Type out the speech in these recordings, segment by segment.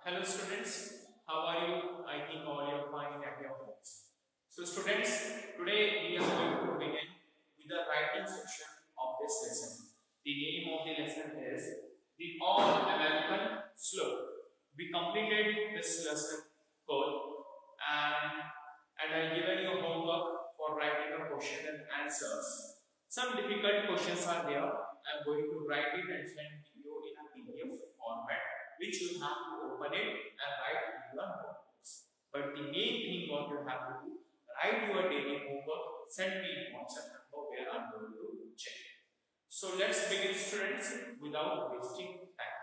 Hello students, how are you? I think all you are fine at your homes. So students, today we are going to begin with the writing section of this lesson. The name of the lesson is the All American Slope. We completed this lesson code and I given you homework for writing a question and answers. Some difficult questions are there. I am going to write it and send you in a PDF format, which you have to open it and write in your notebooks. But the main thing what you have to do, write your daily homework, send me in WhatsApp number where I am going to check it. So let's begin students without wasting time.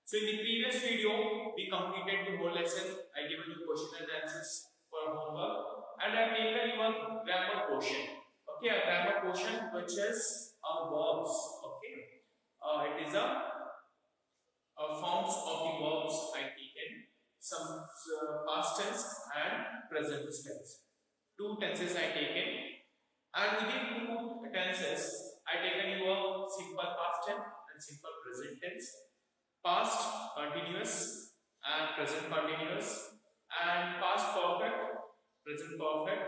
So in the previous video, we completed the whole lesson. I given you question and answers for homework and I taken your grammar portion. Okay, a grammar portion which is verbs. Okay, it is a forms of the verbs I taken, some past tense and present tense. Two tenses I taken, and within two tenses I taken your simple past tense and simple present tense, past continuous and present continuous, and past perfect, present perfect,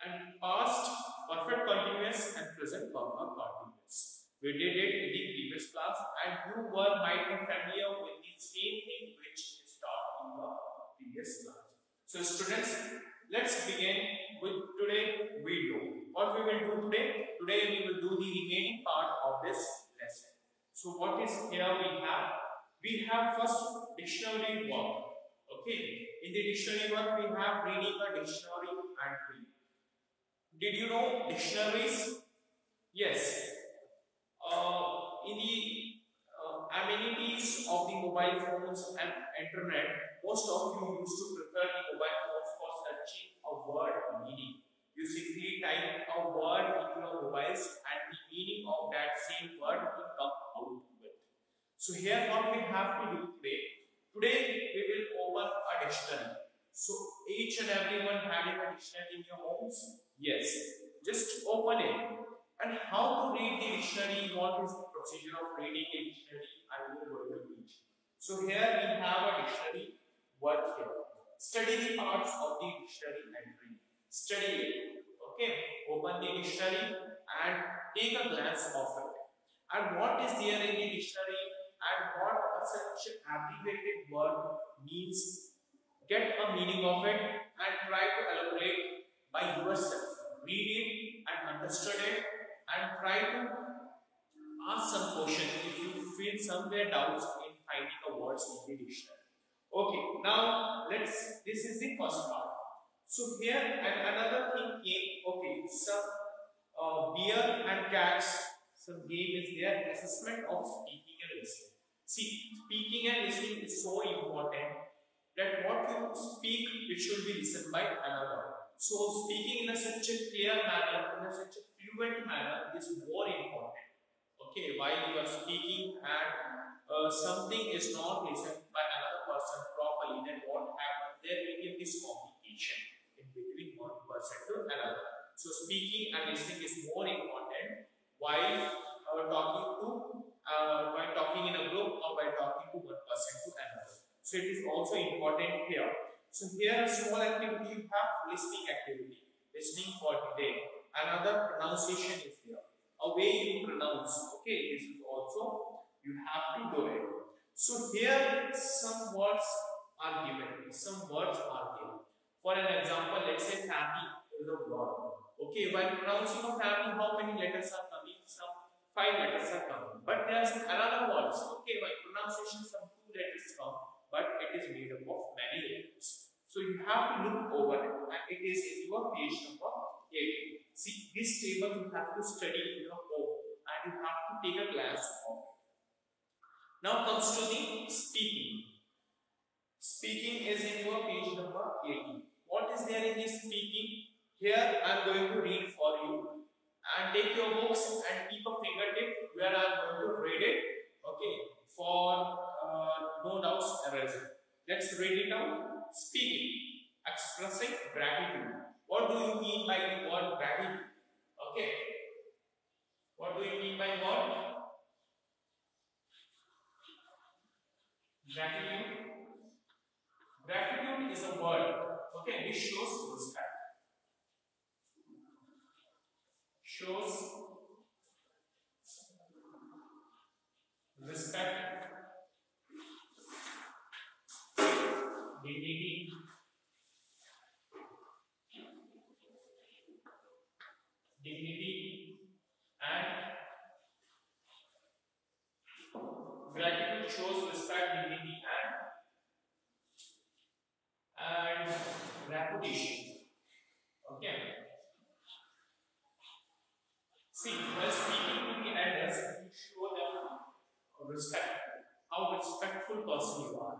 and past perfect continuous and present perfect continuous. We did it in the previous class and you might be familiar with the same thing which is taught in the previous class. So students, let's begin with today's video. What we will do today? Today we will do the remaining part of this lesson. So what is here we have? We have first dictionary work. Okay. In the dictionary work we have reading a dictionary entry. Did you know dictionaries? Yes. In the amenities of the mobile phones and internet, most of you used to prefer the mobile phones for searching a word meaning. You simply type a word into your mobiles and the meaning of that same word will come out with. So here what we have to do today, we will open a dictionary. So each and everyone having a dictionary in your homes? Yes. Just open it. And how to read the dictionary, what is the procedure of reading a dictionary, I will going to teach. So here we have a dictionary word here. Study the parts of the dictionary entry. Study it. Okay. Open the dictionary and take a glance of it. And what is there in the dictionary and what such abbreviated word means. Get a meaning of it and try to elaborate by yourself. Read it and understand it. And try to ask some question if you feel somewhere doubts in finding the words in the dictionary. Okay, now this is the first part. So here and another thing came, okay, some beer and cats, some game is there, assessment of speaking and listening. See, speaking and listening is so important that what you speak, it should be listened by another. So speaking in a such a clear manner, in a such a fluent manner is more important. Okay, while you are speaking and something is not listened by another person properly, then what happens? There will be this communication in between one person to another. So speaking and listening is more important while talking in a group or by talking to one person to another. So it is also important here. So here a small activity you have listening activity. Listening for today. Another pronunciation is here. A way you pronounce. Okay, this is also you have to do it. So here some words are given. Some words are given. For an example, let's say family is a word. Okay, while pronouncing a family, how many letters are coming? Some 5 letters are coming. But there are some another words. Okay, while pronunciation some 2 letters come. But it is made up of many letters. So you have to look over it and it is in your page number 18. See, this table you have to study in your home and you have to take a glance of it. Now comes to the speaking. Speaking is in your page number 18. What is there in this speaking? Here I am going to read for you. And take your books and keep a fingertip where I am going to read it. Okay, for no doubts erasure. Let's read it out. Speaking, expressing gratitude. What do you mean by the word gratitude? Okay. What do you mean by word? Gratitude. Gratitude is a word, okay, which shows respect. Shows respect, dignity, and gratitude shows respect, dignity, and reputation. Okay. See, while speaking to the elders, you show them respect. How respectful person you are.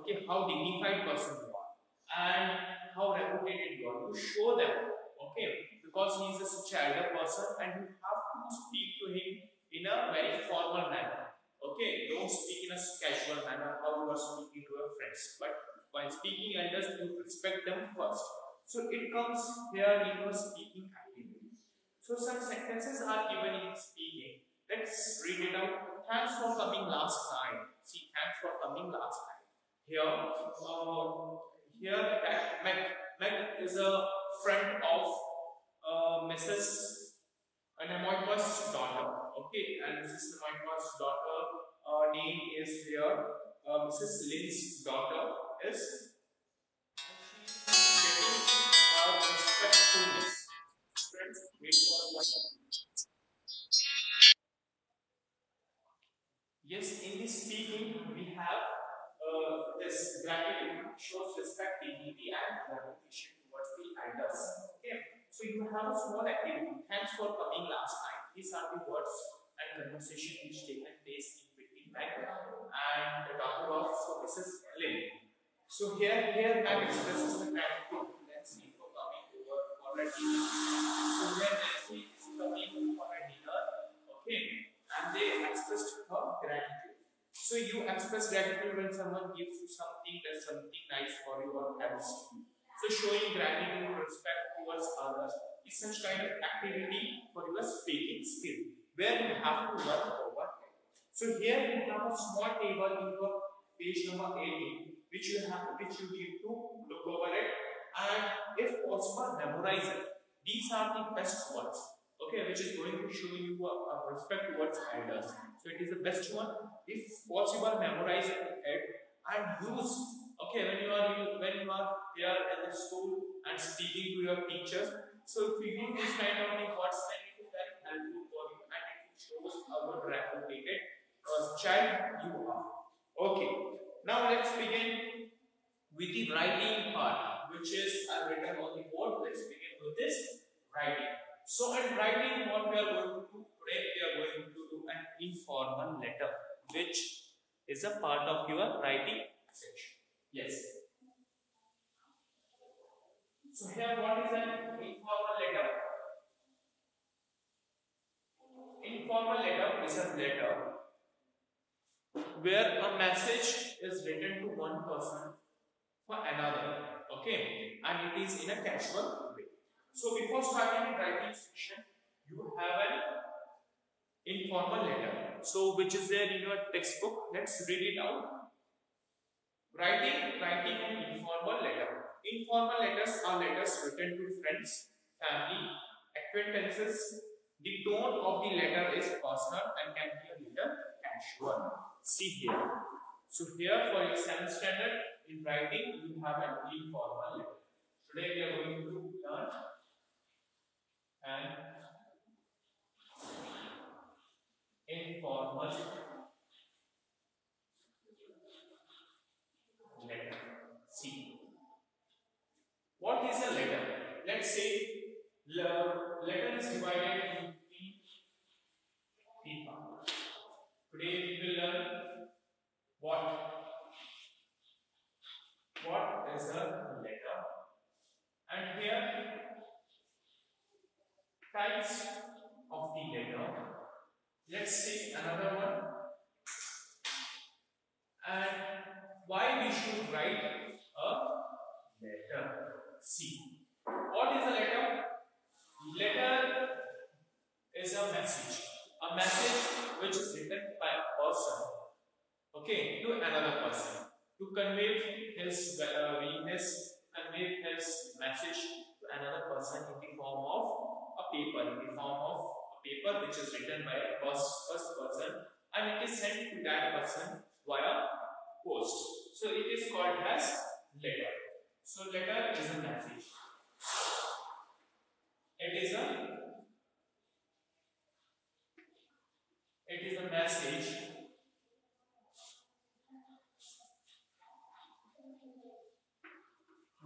Okay, how dignified person you are, and how reputed you are. You show them. Okay, because he is such an elder person, and you have to speak to him in a very formal manner. Okay, don't speak in a casual manner how you are speaking to your friends. But while speaking elders, you respect them first. So it comes here in your speaking activity. So some sentences are given in speaking. Let's read it out. Thanks for coming last night. See, thanks for coming last night. Here, Meg is a friend of Mrs. Nemoika's daughter. Okay, and Mrs. Nemoika's daughter name is here. Mrs. Lynn's daughter is getting respectfulness. Friends, wait for a moment. Yes, in this speaking, we have this gratitude, shows respect, dignity, and reputation towards the elders. Okay, so you have a small activity. Thanks for coming last night. These are the words and conversation which taken place in between Meg and the daughter of Mrs. Lynn. So here Meg expresses the gratitude to Nancy for coming over for a dinner. So here Nancy is coming for a dinner. Okay, and they expressed her gratitude. So you express gratitude when someone gives you something, does something nice for you or helps you. So showing gratitude, respect towards others is such kind of activity for your speaking skill, where you have to work over it. So here you have a small table in your page number 18, which you need to look over it, and if possible memorize it. These are the best words, okay, which is going to show you a respect towards elders. So it is the best one. If possible, memorize it and use. Okay, when you are here in the school and speaking to your teachers. So if you use this kind of thing, words, then it is very helpful for you, and it shows a good reputed child you are. Okay. Now let's begin with the writing part, which is written on the board. Let's begin with this writing. So in writing, what we are going to do today, we are going to do an informal letter, which is a part of your writing section. Yes. So here, what is an informal letter? Informal letter is a letter where a message is written to one person for another, okay, and it is in a casual way. So before starting the writing section, you have an informal letter, so which is there in your textbook. Let's read it out. Writing an informal letter. Informal letters are letters written to friends, family, acquaintances. The tone of the letter is personal and can be a little casual. See here. So here for your 7th standard in writing, you have an informal letter. Today we are going to learn an informal letter. See, what is a letter? Let's say letter is divided into three parts. Today we will learn what is a letter, and here types of the letter. Let's take another one, and why we should write a letter. See, what is a letter? Letter is a message which is written by a person, okay, to another person. to convey his willingness, convey his message to another person in the form of a paper, which is written by a first person, and it is sent to that person via post. So it is called as letter. So letter is a message. It is a message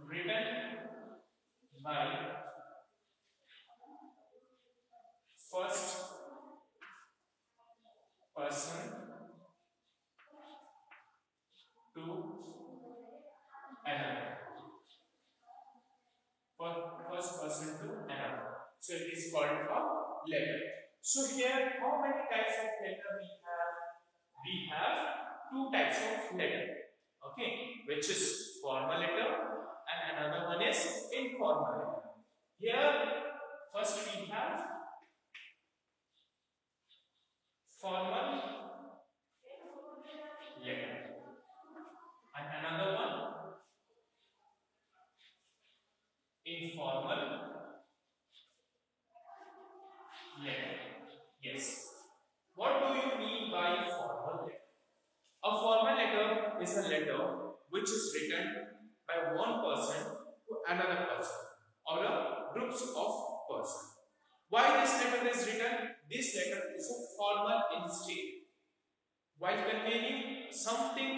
written by first person to another. First person to another. So it is called a letter. So here, how many types of letter we have? We have two types of letter. Okay, which is formal letter and another one is informal letter. Here, first we have formal letter and another one informal letter. Yes. What do you mean by formal letter? A formal letter is a letter which is written by one person to another person or a groups of persons. Why this letter is written? This letter is a formal in state. While conveying something,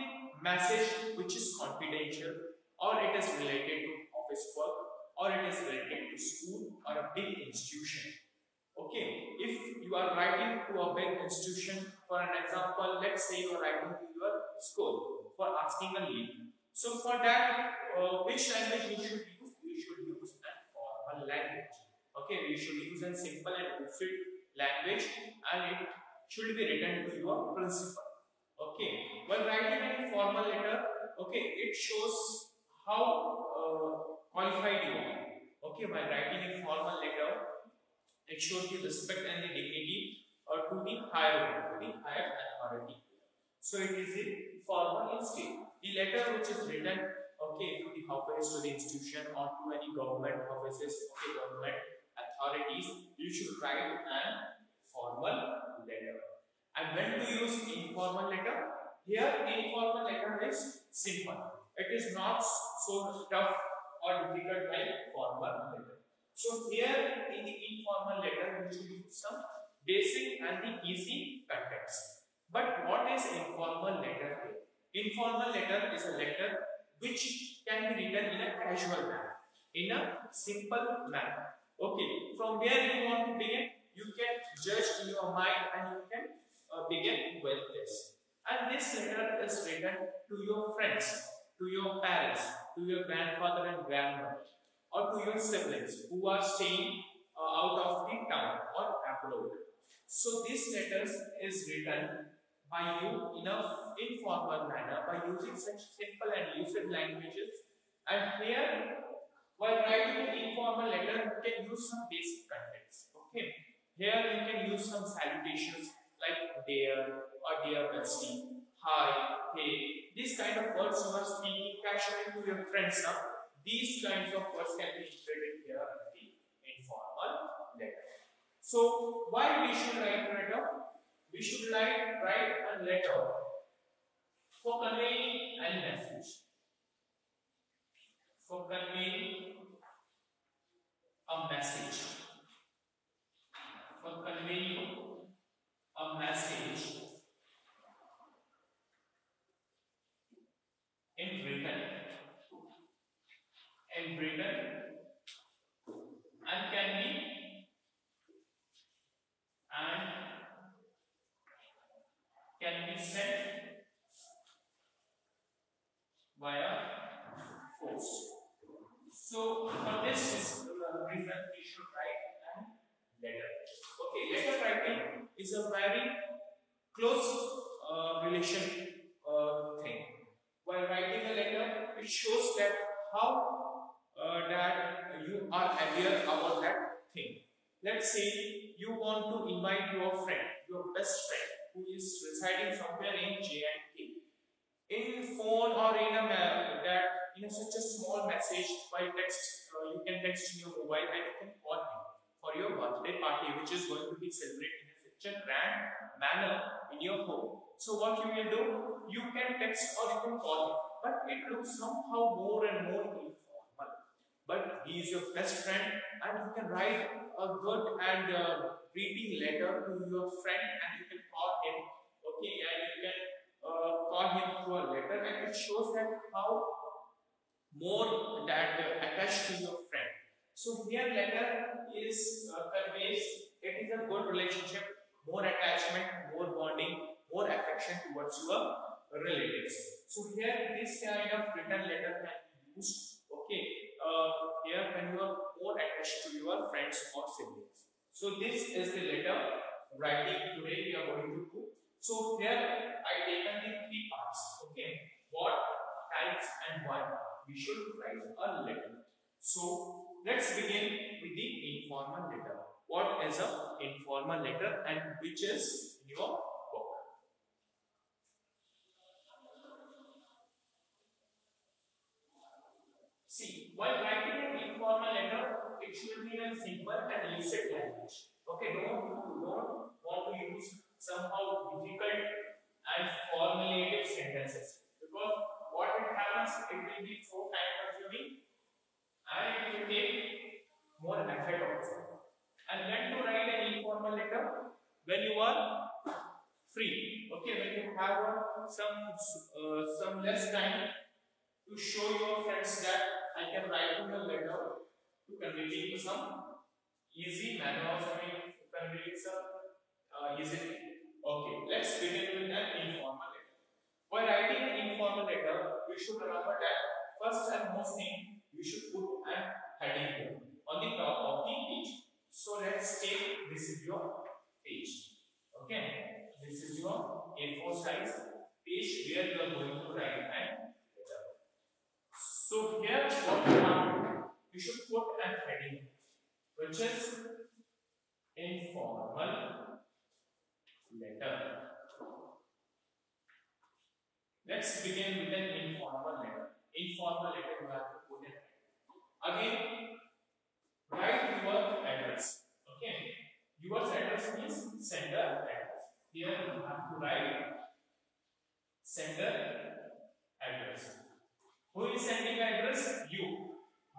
message which is confidential, or it is related to office work, or it is related to school or a big institution. Okay, if you are writing to a big institution, for an example, let's say you are writing to your school for asking a leave. So for that, which language you should use? You should use a formal language. Okay, we should use a simple and lucid language, and it should be written to your principal. Okay, while writing a formal letter, okay, it shows how qualified you are. Okay, by writing a formal letter, it shows the respect and the dignity to the higher authority. So it is a formal in state. The letter which is written, okay, to the office, to the institution, or to any government offices, okay, government authorities, you should write a formal letter. And when to use informal letter? Here, informal letter is simple. It is not so tough or difficult like formal letter. So here in the informal letter, we should use some basic and the easy context. But what is informal letter? Informal letter is a letter which can be written in a casual manner, in a simple manner. Okay, from where you want to begin, you can judge in your mind and you can begin with this. And this letter is written to your friends, to your parents, to your grandfather and grandmother, or to your siblings who are staying out of the town or abroad. So this letter is written by you in a informal manner by using such simple and lucid languages. And here, while writing an informal letter, you can use some basic context. Okay, here you can use some salutations like dear or dear bestie, hi, hey. These kind of words you are speaking casually to your friends now. These kinds of words can be written here in the informal letter. So, why we should write a letter? We should write a letter for conveying any message. For conveying a message. For conveying a message in written. And can be sent via post. So for this reason we should write a letter. Okay, letter writing is a very close relation thing. While writing a letter, it shows that how that you are aware about that thing. Let's say you want to invite your friend, your best friend, who is residing somewhere in J&K. In phone or in such a small message by text. You can text in your mobile and you can call him for your birthday party, which is going to be celebrated in such a grand manner in your home. So what you will do, you can text or you can call him, but it looks somehow more and more informal. But he is your best friend, and you can write a good and greeting letter to your friend, and you can call him. Okay, and you can call him through a letter, and it shows that how more that attached to your friend. So here letter is conveys it is a good relationship, more attachment, more bonding, more affection towards your relatives. So here this kind of written letter can be used. Okay, here when you are more attached to your friends or siblings. So this is the letter writing today we are going to do. So here I taken the three parts. Okay, what, types, and why we should write a letter. So let's begin with the informal letter. What is a informal letter and which is in your book? See, while writing an informal letter, it should be in a simple and lucid language. Okay, don't want to use somehow difficult and formulated sentences, because what it happens, it will be so time consuming and it will take more effort also. And when to write an informal letter, when you are free. Okay, when you have some less time to show your friends that I can write you a letter to convey you some easy manner or something to convey some easily. Okay, let's begin with an informal letter. While writing an informal letter, you should remember that first and most thing, you should put an heading on the top of the page. So let's take this is your page. Okay, this is your A4 size page where you are going to write an letter. So here what you have to do, you should put an heading which is informal letter. Let's begin with an informal letter. Informal letter you have to put in. Again, write your address. Okay, your address means sender address. Here you have to write sender address. Who is sending address? You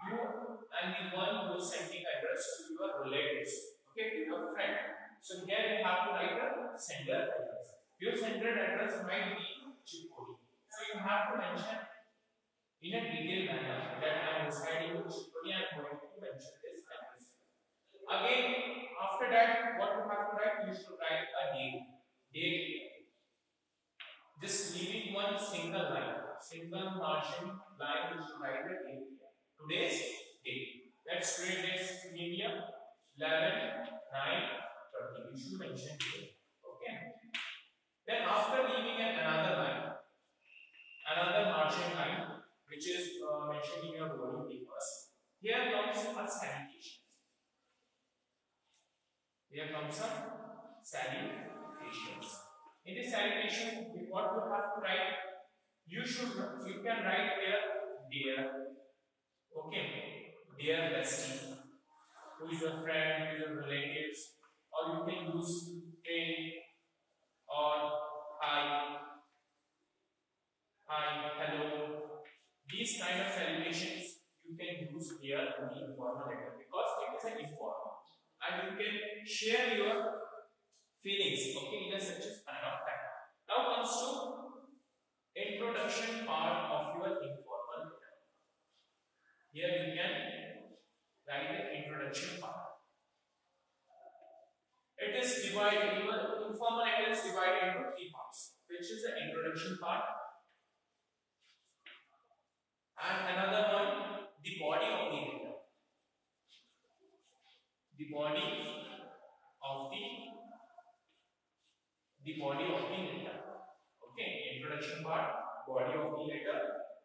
and the one who is sending address to your relatives. Okay, to your friend. So here you have to write a sender address. Your sender address might be Chipoli. So you have to mention in a detailed manner that I am residing in Chipoli and I am going to mention this address. Again, after that, what you have to write? You should write a date. Date. Just leaving one single line, single margin line, you should write the date. Today's date. Let's create this India 11/9/30. You should mention date. Okay. Then after leaving another margin line, which is mentioned in your boarding papers, here comes a salutation. Here comes some salutations. In this salutation, what you have to write? You can write here dear. Okay, dear bestie. Who is your friend? Who is your relatives? Or you can use hey or hi, hello. These kind of salutations you can use here in the informal letter because it is an informal, and you can share your feelings. Okay, in a such a span of time. Now comes to introduction part of your informal letter. Here you can write the introduction part. It is divided, your informal letter is divided into three parts, which is the introduction part, and another one, the body of the letter. The body of the letter. Okay, introduction part, body of the letter,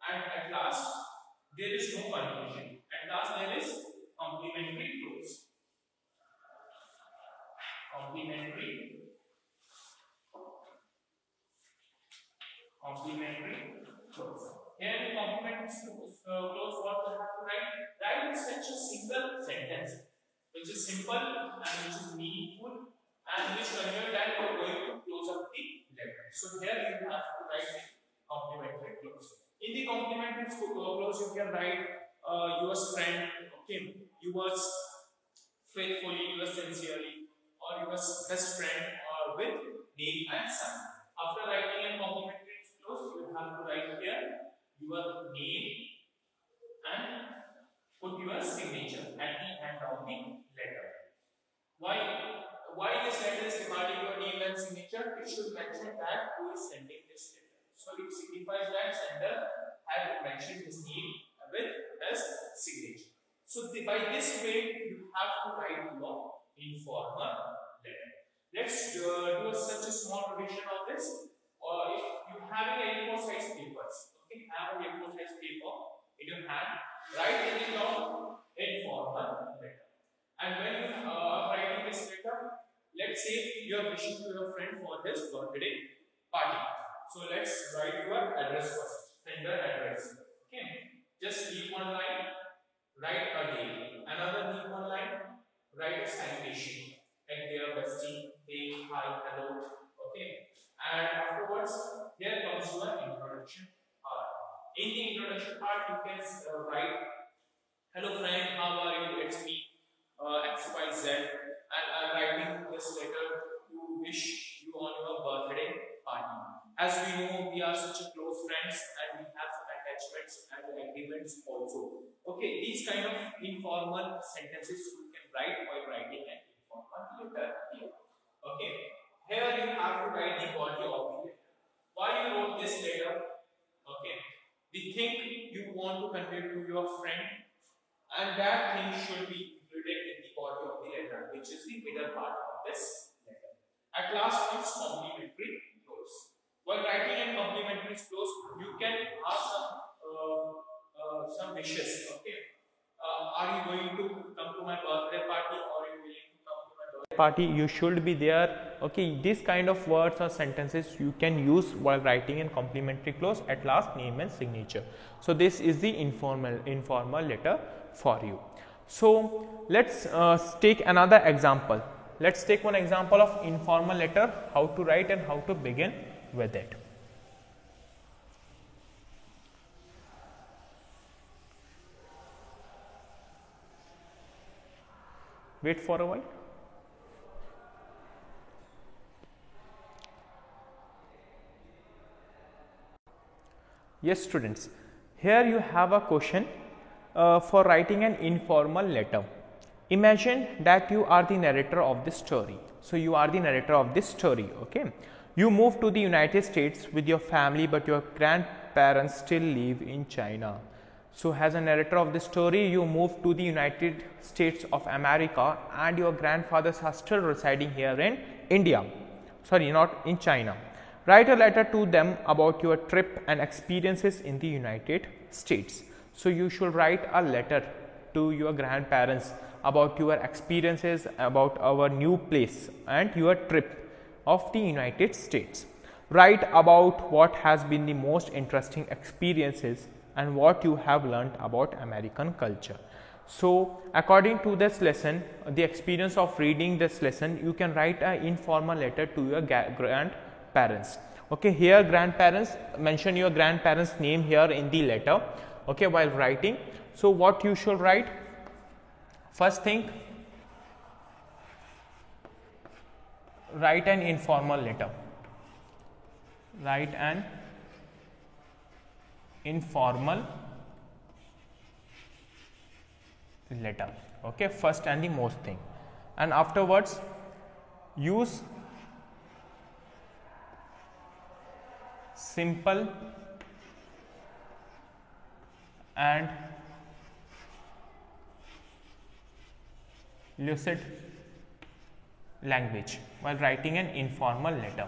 and at last there is no conclusion. At last there is complementary clause. Complementary clause. Here the complementary such a single sentence which is simple and which is meaningful and which convey that you are going to close up the letter. So here you have to write the complementary clause. In the complementary clause you can write yours friend, okay, yours faithfully, yours sincerely, or yours best friend, or with name and sign. After writing a complementary clause, you have to write here your name and put your signature at the end of the letter. Why this letter is regarding your name and signature? It should mention that who is sending this letter. So it signifies that sender had mentioned his name with his signature. So by this way, you have to write your informal letter. Let's do such a small revision of this. Or if you have a A4 size papers, okay, have a A4 size paper in your hand, write it down informal letter. And when you are writing this letter, let's say you are wishing to your friend for his birthday party. So let's write your address first, sender address. Okay, just leave one line, write a date. Another leave one line, write a citation like dear bestie, hey, hi, hello. Okay, and afterwards here comes your introduction part. In the introduction part, you can write, hello friend, how are you? It's me, XYZ, and I'm writing this letter to wish you on your birthday party. As we know, we are such a close friends and we have some attachments and agreements also. Okay, these kind of informal sentences you can write while writing an informal letter here. Okay, here you have to write the body of the letter. Why you wrote this letter? Okay, the thing you want to convey to your friend, and that thing should be included in the body of the letter, which is the middle part of this letter. At last comes complimentary clause. While writing a complimentary clause, you can ask some wishes. Okay, are you going to come to my birthday party, or are you willing to come to my birthday party? You should be there. Okay, this kind of words or sentences you can use while writing a complimentary clause. At last, name and signature. So this is the informal letter for you. So let's take another example. Let's take one example of informal letter, how to write and how to begin with it. Wait for a while. Yes, students, here you have a question for writing an informal letter. Imagine that you are the narrator of this story. So you are the narrator of this story, okay? You moved to the United States with your family, but your grandparents still live in China. So as a narrator of this story, you moved to the United States of America and your grandfathers are still residing here in India. Sorry, not in China. Write a letter to them about your trip and experiences in the United States. So you should write a letter to your grandparents about your experiences, about our new place and your trip of the United States. Write about what has been the most interesting experiences and what you have learned about American culture. So according to this lesson, the experience of reading this lesson, you can write an informal letter to your grandparents. Okay, here grandparents, mention your grandparents' name here in the letter, okay, while writing. So what you should write? First thing, write an informal letter. Write an informal letter, okay, first and the most thing, and afterwards use simple and lucid language while writing an informal letter.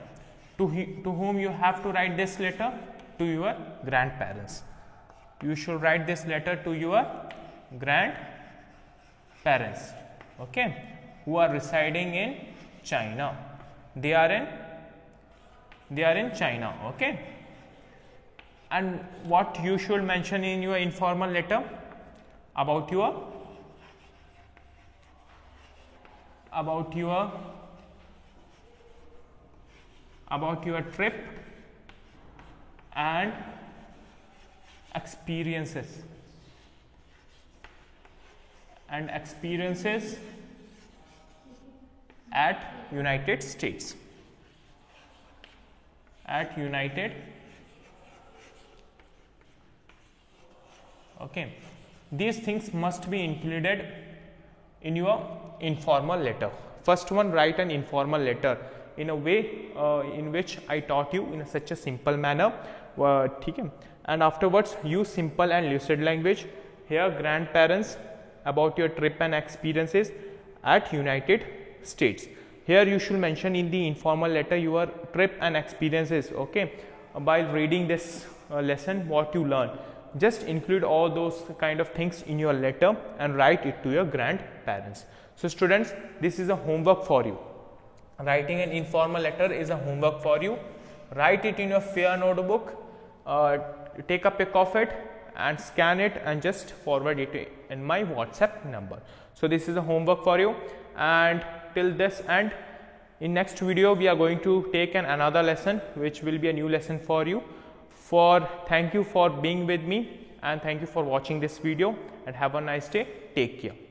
To whom you have to write this letter? To your grandparents. You should write this letter to your grandparents, okay, who are residing in China. They are in China, okay. And what you should mention in your informal letter? About your about your trip and experiences at United States. Okay, these things must be included in your informal letter. First one, write an informal letter in a way in which I taught you in such a simple manner. And afterwards use simple and lucid language. Here, grandparents, about your trip and experiences at United States. Here you should mention in the informal letter your trip and experiences. Okay, while reading this lesson, what you learn. Just include all those kind of things in your letter and write it to your grandparents. So students, this is a homework for you. Writing an informal letter is a homework for you. Write it in your fair notebook, take a pic of it and scan it and just forward it in my WhatsApp number. So this is a homework for you, and till this end, in next video we are going to take another lesson which will be a new lesson for you. Thank you for being with me, and thank you for watching this video, and have a nice day. Take care.